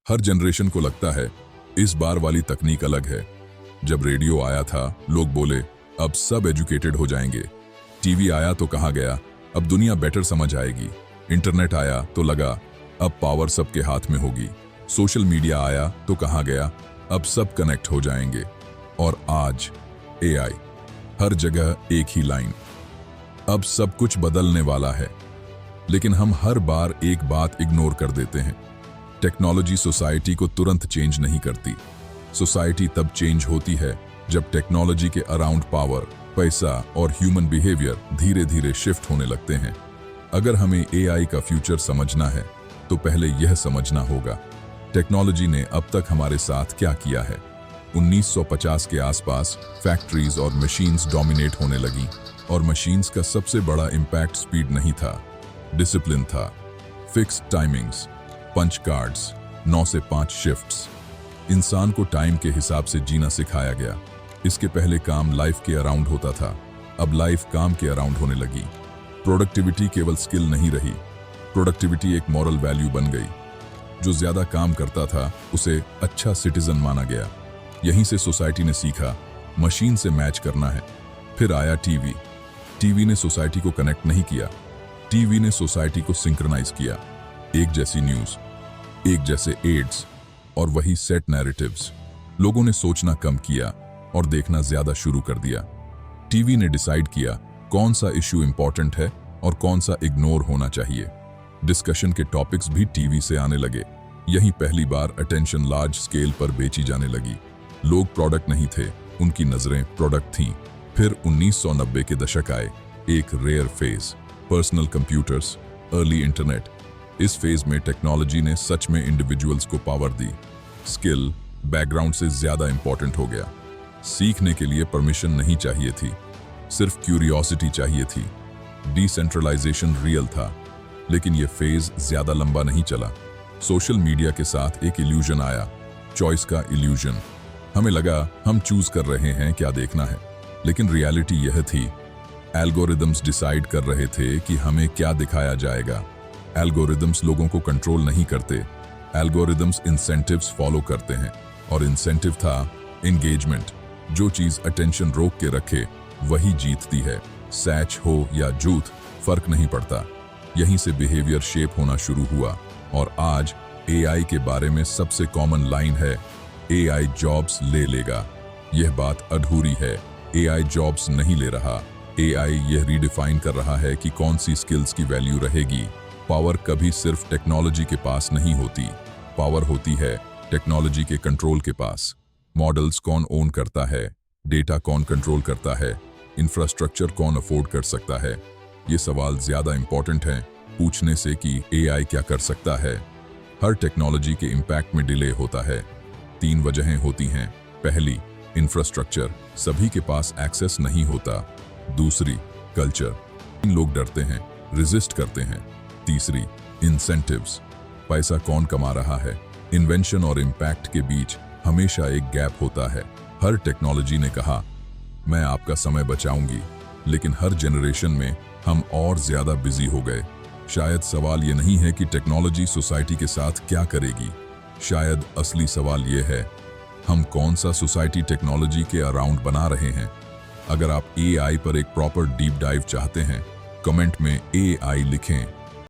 हर generation को लगता है इस बार वाली तकनीक अलग है। जब रेडियो आया था लोग बोले अब सब एजुकेटेड हो जाएंगे। टीवी आया तो कहा गया अब दुनिया बेटर समझ आएगी। इंटरनेट आया तो लगा अब पावर सबके हाथ में होगी। सोशल मीडिया आया तो कहा गया अब सब कनेक्ट हो जाएंगे। और आज एआई, हर जगह एक ही लाइन, अब सब कुछ बदलने वाला है। लेकिन हम हर बार एक बात इग्नोर कर देते हैं। टेक्नोलॉजी सोसाइटी को तुरंत चेंज नहीं करती। सोसाइटी तब चेंज होती है जब टेक्नोलॉजी के अराउंड पावर, पैसा और ह्यूमन बिहेवियर धीरे धीरे शिफ्ट होने लगते हैं। अगर हमें एआई का फ्यूचर समझना है तो पहले यह समझना होगा टेक्नोलॉजी ने अब तक हमारे साथ क्या किया है। 1950 के आसपास फैक्ट्रीज और मशीन्स डोमिनेट होने लगी और मशीन्स का सबसे बड़ा इम्पैक्ट स्पीड नहीं था, डिसिप्लिन था। फिक्स्ड टाइमिंग्स, पंच कार्ड्स, 9 से 5 शिफ्ट्स। इंसान को टाइम के हिसाब से जीना सिखाया गया। इसके पहले काम लाइफ के अराउंड होता था, अब लाइफ काम के अराउंड होने लगी। प्रोडक्टिविटी केवल स्किल नहीं रही, प्रोडक्टिविटी एक मॉरल वैल्यू बन गई। जो ज्यादा काम करता था उसे अच्छा सिटीजन माना गया। यहीं से सोसाइटी ने सीखा मशीन से मैच करना है। फिर आया टीवी। टीवी ने सोसाइटी को कनेक्ट नहीं किया, टीवी ने सोसाइटी को सिंक्रोनाइज किया। एक जैसी न्यूज, एक जैसे एड्स और वही सेट नैरेटिव्स। लोगों ने सोचना कम किया और देखना ज्यादा शुरू कर दिया। टीवी ने डिसाइड किया कौन सा इश्यू इंपॉर्टेंट है और कौन सा इग्नोर होना चाहिए। डिस्कशन के टॉपिक्स भी टीवी से आने लगे। यहीं पहली बार अटेंशन लार्ज स्केल पर बेची जाने लगी। लोग प्रोडक्ट नहीं थे, उनकी नजरें प्रोडक्ट थीं। फिर 1990 के दशक आए, एक rare phase, personal computers, early internet. इस फेज में टेक्नोलॉजी ने सच में इंडिविजुअल्स को पावर दी। स्किल बैकग्राउंड से ज्यादा इंपॉर्टेंट हो गया। सीखने के लिए परमिशन नहीं चाहिए थी, सिर्फ क्यूरियोसिटी चाहिए थी। डिसेंट्रलाइजेशन रियल था, लेकिन यह फेज ज्यादा लंबा नहीं चला। सोशल मीडिया के साथ एक इल्यूजन आया, चॉइस का इल्यूजन। हमें लगा हम चूज कर रहे हैं क्या देखना है, लेकिन रियलिटी यह थी एल्गोरिदम्स डिसाइड कर रहे थे कि हमें क्या दिखाया जाएगा। एल्गोरिदम्स लोगों को कंट्रोल नहीं करते, एल्गोरिदम्स इंसेंटिव्स फॉलो करते हैं। और इंसेंटिव था एंगेजमेंट। जो चीज अटेंशन रोक के रखे वही जीतती है। सैच हो या जूथ, फर्क नहीं पड़ता। यहीं से बिहेवियर शेप होना शुरू हुआ। और आज एआई के बारे में सबसे कॉमन लाइन है एआई जॉब्स ले लेगा। यह बात अधूरी है। एआई जॉब्स नहीं ले रहा। एआई यह रीडिफाइन कर रहा है कि कौन सी स्किल्स की वैल्यू रहेगी। पावर कभी सिर्फ टेक्नोलॉजी के पास नहीं होती, पावर होती है टेक्नोलॉजी के कंट्रोल के पास। मॉडल्स कौन ओन करता है, डेटा कौन कंट्रोल करता है, इंफ्रास्ट्रक्चर कौन अफोर्ड कर सकता है। ये सवाल ज्यादा इंपॉर्टेंट हैं पूछने से कि एआई क्या कर सकता है। हर टेक्नोलॉजी के इम्पैक्ट में डिले होता है। 3 वजहें होती हैं। पहली, इंफ्रास्ट्रक्चर, सभी के पास एक्सेस नहीं होता। दूसरी, कल्चर, लोग डरते हैं, रेजिस्ट करते हैं। तीसरी, इंसेंटिव्स, पैसा कौन कमा रहा है। इन्वेंशन और इम्पैक्ट के बीच हमेशा एक गैप होता है। हर टेक्नोलॉजी ने कहा मैं आपका समय बचाऊंगी, लेकिन हर जनरेशन में हम और ज्यादा बिजी हो गए। शायद सवाल ये नहीं है कि टेक्नोलॉजी सोसाइटी के साथ क्या करेगी, शायद असली सवाल ये है हम कौन सा सोसाइटी टेक्नोलॉजी के अराउंड बना रहे हैं। अगर आप एआई पर एक प्रॉपर डीप डाइव चाहते हैं, कमेंट में एआई लिखें